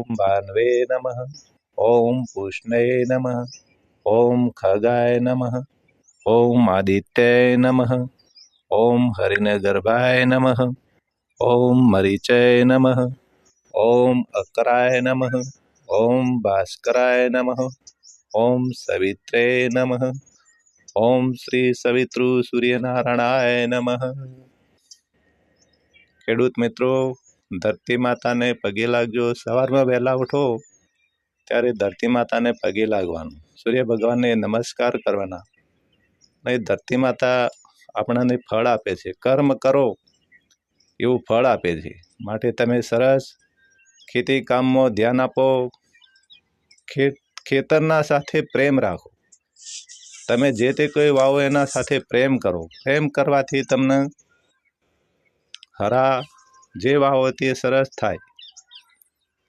ओम भान्वे नमः। ओम पुष्णे नमः। ओम खगाय नमः। ओम आदित्याय नमः। ओम हरिणगर्भाय नमः। ओम मरीचय नमः। ओम अकराय नमः। ओम भास्कराय नमः। ओम सवित्रे नमः। ओम श्री सवितृ सूर्यनारायणाय नमः। ખેડૂત મિત્રો, ધરતી માતાને પગે લાગજો। સવારમાં વહેલા ઉઠો ત્યારે ધરતી માતાને પગે લાગવાનું, સૂર્ય ભગવાનને નમસ્કાર કરવાના। નહીં, ધરતી માતા આપણને ફળ આપે છે, કર્મ કરો એવું ફળ આપે છે। માટે તમે સરસ ખેતી કામમાં ધ્યાન આપો। ખેતરના સાથે પ્રેમ રાખો। તમે જે તે કોઈ વાવો એના સાથે પ્રેમ કરો। પ્રેમ કરવાથી તમને હરા જે વાવો તે સરસ થાય।